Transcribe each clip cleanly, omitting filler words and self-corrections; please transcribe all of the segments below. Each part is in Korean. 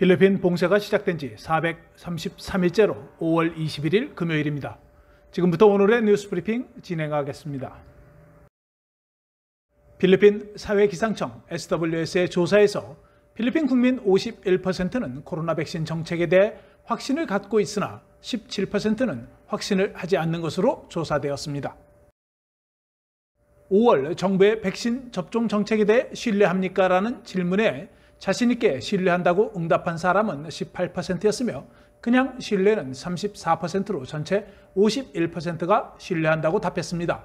필리핀 봉쇄가 시작된 지 433일째로 5월 21일 금요일입니다. 지금부터 오늘의 뉴스 브리핑 진행하겠습니다. 필리핀 사회기상청 SWS의 조사에서 필리핀 국민 51%는 코로나 백신 정책에 대해 확신을 갖고 있으나 17%는 확신을 하지 않는 것으로 조사되었습니다. 5월 정부의 백신 접종 정책에 대해 신뢰합니까? 라는 질문에 자신있게 신뢰한다고 응답한 사람은 18%였으며 그냥 신뢰는 34%로 전체 51%가 신뢰한다고 답했습니다.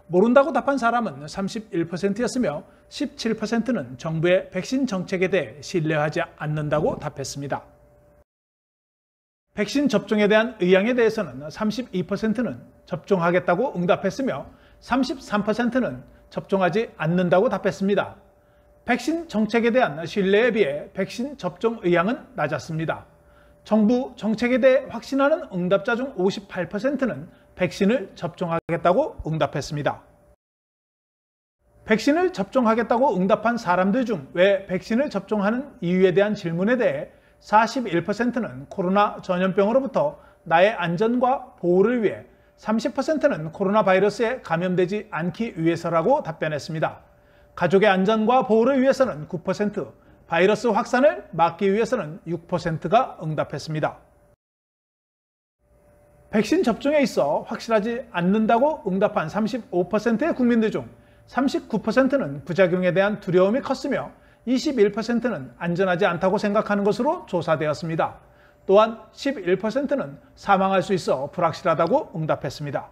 모른다고 답한 사람은 31%였으며 17%는 정부의 백신 정책에 대해 신뢰하지 않는다고 답했습니다. 백신 접종에 대한 의향에 대해서는 32%는 접종하겠다고 응답했으며 33%는 접종하지 않는다고 답했습니다. 백신 정책에 대한 신뢰에 비해 백신 접종 의향은 낮았습니다. 정부 정책에 대해 확신하는 응답자 중 58%는 백신을 접종하겠다고 응답했습니다. 백신을 접종하겠다고 응답한 사람들 중 왜 백신을 접종하는 이유에 대한 질문에 대해 41%는 코로나 전염병으로부터 나의 안전과 보호를 위해, 30%는 코로나 바이러스에 감염되지 않기 위해서라고 답변했습니다. 가족의 안전과 보호를 위해서는 9%, 바이러스 확산을 막기 위해서는 6%가 응답했습니다. 백신 접종에 있어 확실하지 않는다고 응답한 35%의 국민들 중 39%는 부작용에 대한 두려움이 컸으며 21%는 안전하지 않다고 생각하는 것으로 조사되었습니다. 또한 11%는 사망할 수 있어 불확실하다고 응답했습니다.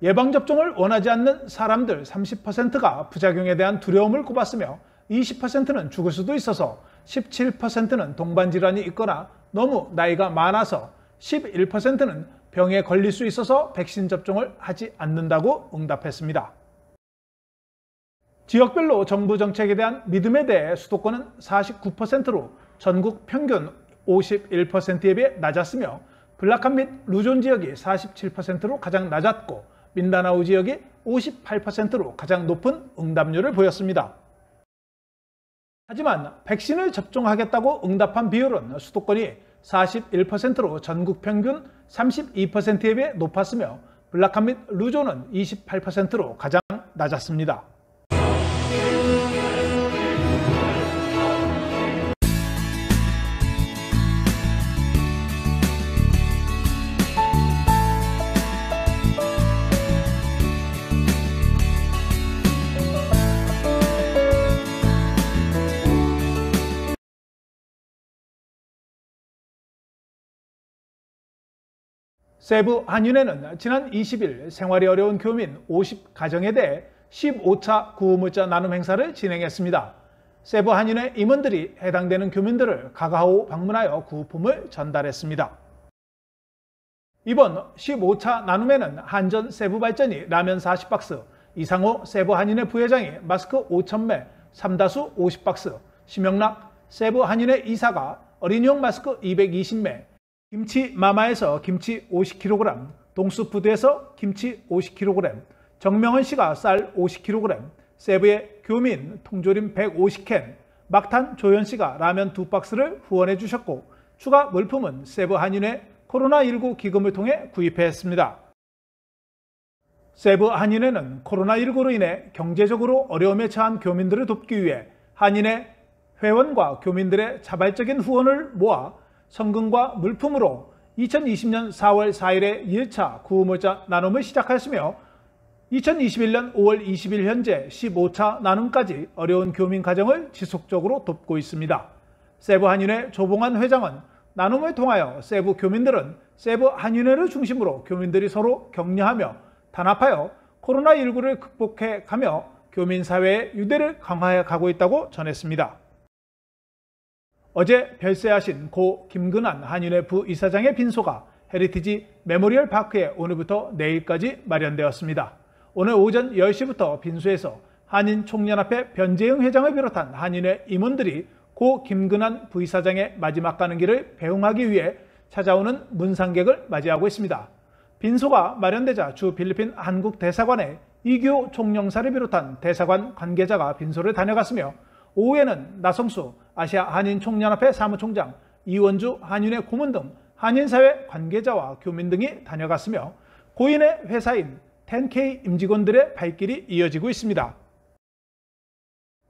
예방접종을 원하지 않는 사람들 30%가 부작용에 대한 두려움을 꼽았으며 20%는 죽을 수도 있어서, 17%는 동반질환이 있거나 너무 나이가 많아서, 11%는 병에 걸릴 수 있어서 백신 접종을 하지 않는다고 응답했습니다. 지역별로 정부 정책에 대한 믿음에 대해 수도권은 49%로 전국 평균 51%에 비해 낮았으며 블라칸 및 루존 지역이 47%로 가장 낮았고 민다나오 지역이 58%로 가장 높은 응답률을 보였습니다. 하지만 백신을 접종하겠다고 응답한 비율은 수도권이 41%로 전국 평균 32%에 비해 높았으며 블라칸 및 루존은 28%로 가장 낮았습니다. 세부 한윤회는 지난 20일 생활이 어려운 교민 50가정에 대해 15차 구호물자 나눔 행사를 진행했습니다. 세부 한윤회 임원들이 해당되는 교민들을 가가호 방문하여 구호품을 전달했습니다. 이번 15차 나눔에는 한전 세부발전이 라면 40박스, 이상호 세부 한윤회 부회장이 마스크 5,000매, 삼다수 50박스, 심영락 세부 한윤회 이사가 어린이용 마스크 220매, 김치 마마에서 김치 50kg, 동수푸드에서 김치 50kg, 정명헌 씨가 쌀 50kg, 세부의 교민 통조림 150캔, 막탄 조현 씨가 라면 2박스를 후원해 주셨고 추가 물품은 세부 한윤회 코로나19 기금을 통해 구입했습니다. 세부 한윤회는 코로나19로 인해 경제적으로 어려움에 처한 교민들을 돕기 위해 한인회 회원과 교민들의 자발적인 후원을 모아 성금과 물품으로 2020년 4월 4일에 1차 구호물자 나눔을 시작하였으며 2021년 5월 20일 현재 15차 나눔까지 어려운 교민 가정을 지속적으로 돕고 있습니다. 세부 한윤회 조봉환 회장은 나눔을 통하여 세부 교민들은 세부 한윤회를 중심으로 교민들이 서로 격려하며 단합하여 코로나19를 극복해 가며 교민사회의 유대를 강화해 가고 있다고 전했습니다. 어제 별세하신 고 김근환 한윤회 부이사장의 빈소가 헤리티지 메모리얼 파크에 오늘부터 내일까지 마련되었습니다. 오늘 오전 10시부터 빈소에서 한인총연합회 변재영 회장을 비롯한 한인회 임원들이 고 김근환 부이사장의 마지막 가는 길을 배웅하기 위해 찾아오는 문상객을 맞이하고 있습니다. 빈소가 마련되자 주 필리핀 한국 대사관에 이규호 총영사를 비롯한 대사관 관계자가 빈소를 다녀갔으며 오후에는 나성수 아시아 한인총연합회 사무총장, 이원주 한윤회 고문 등 한인사회 관계자와 교민 등이 다녀갔으며 고인의 회사인 10K 임직원들의 발길이 이어지고 있습니다.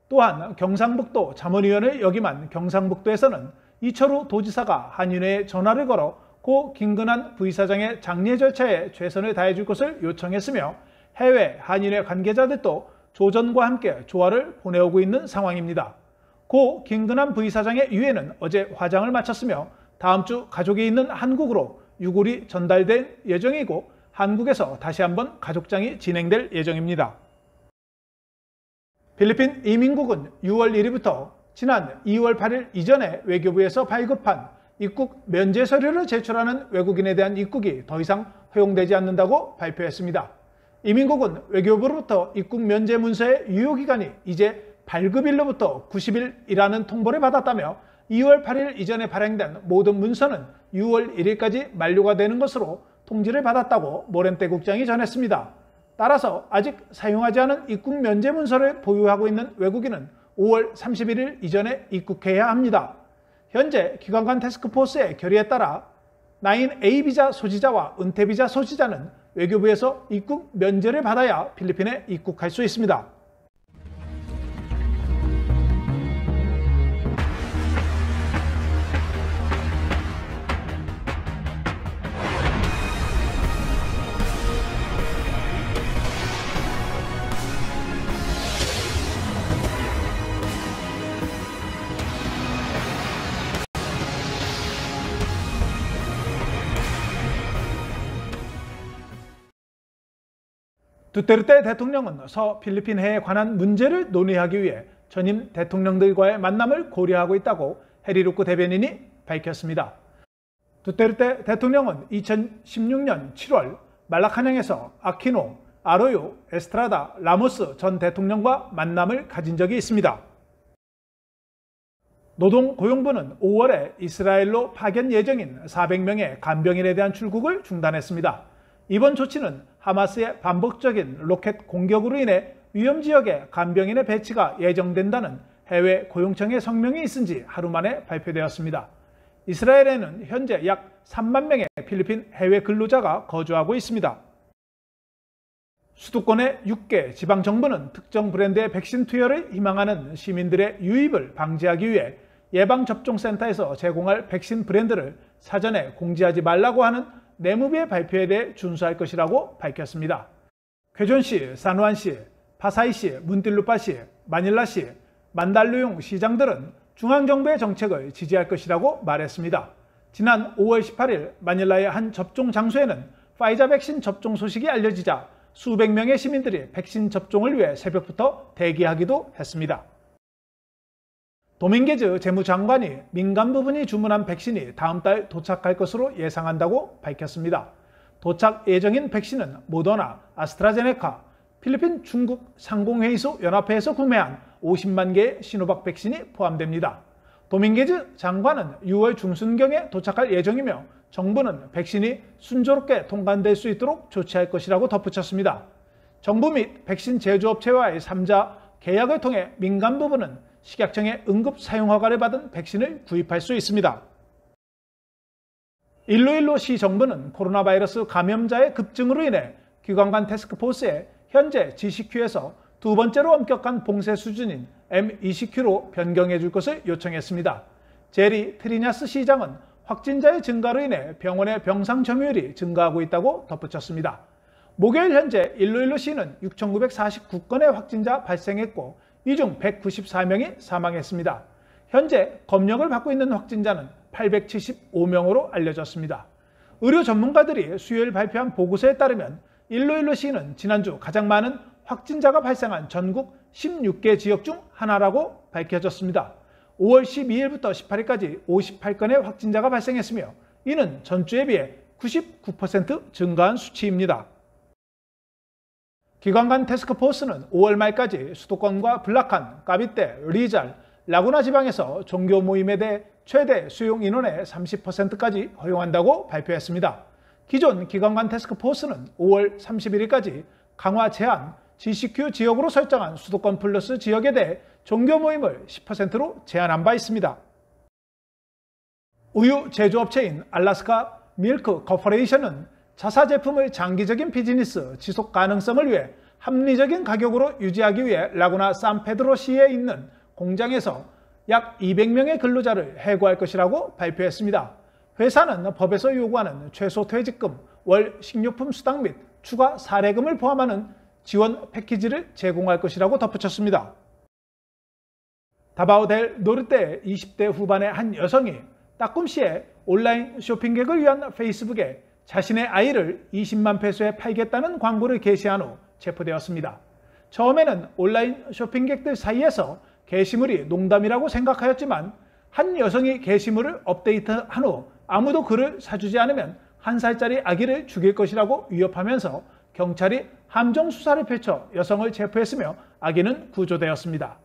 또한 경상북도 자문위원을 역임한 경상북도에서는 이철우 도지사가 한윤회에 전화를 걸어 고 김근환 부이사장의 장례 절차에 최선을 다해줄 것을 요청했으며 해외 한인회 관계자들도 조전과 함께 조화를 보내오고 있는 상황입니다. 고 김근환 부이사장의 유해는 어제 화장을 마쳤으며 다음 주 가족이 있는 한국으로 유골이 전달될 예정이고 한국에서 다시 한번 가족장이 진행될 예정입니다. 필리핀 이민국은 6월 1일부터 지난 2월 8일 이전에 외교부에서 발급한 입국 면제 서류를 제출하는 외국인에 대한 입국이 더 이상 허용되지 않는다고 발표했습니다. 이민국은 외교부로부터 입국 면제 문서의 유효기간이 이제 발급일로부터 90일이라는 통보를 받았다며 2월 8일 이전에 발행된 모든 문서는 6월 1일까지 만료가 되는 것으로 통지를 받았다고 모렌테 국장이 전했습니다. 따라서 아직 사용하지 않은 입국 면제 문서를 보유하고 있는 외국인은 5월 31일 이전에 입국해야 합니다. 현재 기관간 태스크포스의 결의에 따라 9A 비자 소지자와 은퇴 비자 소지자는 외교부에서 입국 면제를 받아야 필리핀에 입국할 수 있습니다. 두테르테 대통령은 서필리핀해에 관한 문제를 논의하기 위해 전임 대통령들과의 만남을 고려하고 있다고 헤리루크 대변인이 밝혔습니다. 두테르테 대통령은 2016년 7월 말라카냥에서 아키노, 아로요, 에스트라다, 라모스 전 대통령과 만남을 가진 적이 있습니다. 노동고용부는 5월에 이스라엘로 파견 예정인 400명의 간병인에 대한 출국을 중단했습니다. 이번 조치는 하마스의 반복적인 로켓 공격으로 인해 위험지역에 간병인의 배치가 예정된다는 해외 고용청의 성명이 있은 지 하루 만에 발표되었습니다. 이스라엘에는 현재 약 3만 명의 필리핀 해외 근로자가 거주하고 있습니다. 수도권의 6개 지방정부는 특정 브랜드의 백신 투여를 희망하는 시민들의 유입을 방지하기 위해 예방접종센터에서 제공할 백신 브랜드를 사전에 공지하지 말라고 하는 내무부의 발표에 대해 준수할 것이라고 밝혔습니다. 쾌존시, 산후안시, 파사이시, 문틸루파시, 마닐라시, 만달루용 시장들은 중앙정부의 정책을 지지할 것이라고 말했습니다. 지난 5월 18일 마닐라의 한 접종 장소에는 파이자 백신 접종 소식이 알려지자 수백 명의 시민들이 백신 접종을 위해 새벽부터 대기하기도 했습니다. 도밍게즈 재무장관이 민간 부분이 주문한 백신이 다음 달 도착할 것으로 예상한다고 밝혔습니다. 도착 예정인 백신은 모더나, 아스트라제네카, 필리핀 중국 상공회의소 연합회에서 구매한 50만 개의 시노박 백신이 포함됩니다. 도밍게즈 장관은 6월 중순경에 도착할 예정이며 정부는 백신이 순조롭게 통관될 수 있도록 조치할 것이라고 덧붙였습니다. 정부 및 백신 제조업체와의 3자 계약을 통해 민간 부분은 식약청의 응급 사용 허가를 받은 백신을 구입할 수 있습니다. 일로일로 시 정부는 코로나 바이러스 감염자의 급증으로 인해 기관간 태스크포스에 현재 GCQ에서 두 번째로 엄격한 봉쇄 수준인 M20Q로 변경해 줄 것을 요청했습니다. 제리 트리냐스 시장은 확진자의 증가로 인해 병원의 병상 점유율이 증가하고 있다고 덧붙였습니다. 목요일 현재 일로일로 시는 6,949건의 확진자 발생했고 이 중 194명이 사망했습니다. 현재 검역을 받고 있는 확진자는 875명으로 알려졌습니다. 의료 전문가들이 수요일 발표한 보고서에 따르면 일로일로 시는 지난주 가장 많은 확진자가 발생한 전국 16개 지역 중 하나라고 밝혀졌습니다. 5월 12일부터 18일까지 58건의 확진자가 발생했으며 이는 전주에 비해 99% 증가한 수치입니다. 기관간 태스크포스는 5월 말까지 수도권과 블라칸, 까비떼, 리잘, 라구나 지방에서 종교 모임에 대해 최대 수용 인원의 30%까지 허용한다고 발표했습니다. 기존 기관간 태스크포스는 5월 31일까지 강화 제한, GCQ 지역으로 설정한 수도권 플러스 지역에 대해 종교 모임을 10%로 제한한 바 있습니다. 우유 제조업체인 알래스카 밀크 코퍼레이션은 자사 제품의 장기적인 비즈니스 지속 가능성을 위해 합리적인 가격으로 유지하기 위해 라구나 산페드로시에 있는 공장에서 약 200명의 근로자를 해고할 것이라고 발표했습니다. 회사는 법에서 요구하는 최소 퇴직금, 월 식료품 수당 및 추가 사례금을 포함하는 지원 패키지를 제공할 것이라고 덧붙였습니다. 다바오 델 노르테의 20대 후반의 한 여성이 따꿈시에 온라인 쇼핑객을 위한 페이스북에 자신의 아이를 20만 페소에 팔겠다는 광고를 게시한 후 체포되었습니다. 처음에는 온라인 쇼핑객들 사이에서 게시물이 농담이라고 생각하였지만 한 여성이 게시물을 업데이트한 후 아무도 그를 사주지 않으면 1살짜리 아기를 죽일 것이라고 위협하면서 경찰이 함정 수사를 펼쳐 여성을 체포했으며 아기는 구조되었습니다.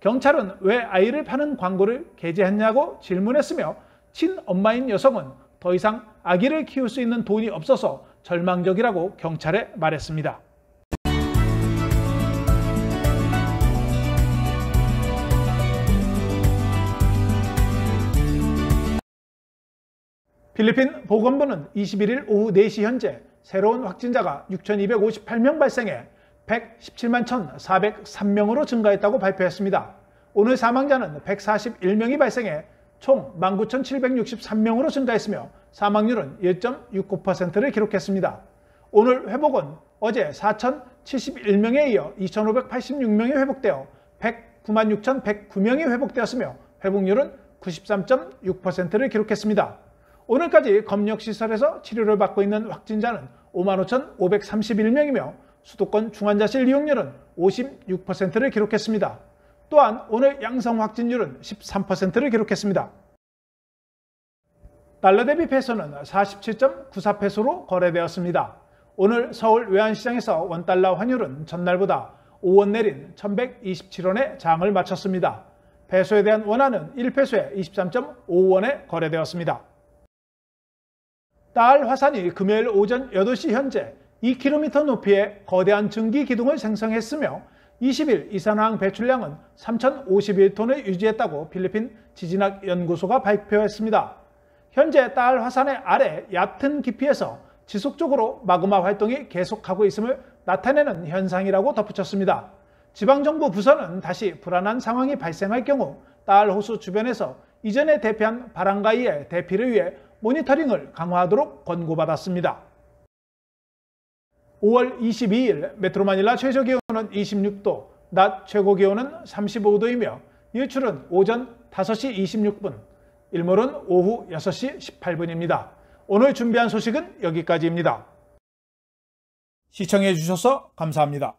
경찰은 왜 아이를 파는 광고를 게재했냐고 질문했으며 친엄마인 여성은 더 이상 아기를 키울 수 있는 돈이 없어서 절망적이라고 경찰에 말했습니다. 필리핀 보건부는 21일 오후 4시 현재 새로운 확진자가 6,258명 발생해 117만 1,403명으로 증가했다고 발표했습니다. 오늘 사망자는 141명이 발생해 총 19,763명으로 증가했으며 사망률은 1.69%를 기록했습니다. 오늘 회복은 어제 4,071명에 이어 2,586명이 회복되어 109만 6,109명이 회복되었으며 회복률은 93.6%를 기록했습니다. 오늘까지 검역시설에서 치료를 받고 있는 확진자는 55,531명이며 수도권 중환자실 이용률은 56%를 기록했습니다. 또한 오늘 양성 확진율은 13%를 기록했습니다. 달러 대비 페소는 47.94페소로 거래되었습니다. 오늘 서울 외환시장에서 원달러 환율은 전날보다 5원 내린 1,127원에 장을 마쳤습니다. 페소에 대한 원화는 1페소에 23.55원에 거래되었습니다. 딸 화산이 금요일 오전 8시 현재 2km 높이의 거대한 증기 기둥을 생성했으며 20일 이산화황 배출량은 3,051톤을 유지했다고 필리핀 지진학 연구소가 발표했습니다. 현재 딸 화산의 아래 얕은 깊이에서 지속적으로 마그마 활동이 계속하고 있음을 나타내는 현상이라고 덧붙였습니다. 지방정부 부서는 다시 불안한 상황이 발생할 경우 딸 호수 주변에서 이전에 대피한 바랑가이의 대피를 위해 모니터링을 강화하도록 권고받았습니다. 5월 22일 메트로마닐라 최저기온은 26도, 낮 최고기온은 35도이며 일출은 오전 5시 26분, 일몰은 오후 6시 18분입니다. 오늘 준비한 소식은 여기까지입니다. 시청해 주셔서 감사합니다.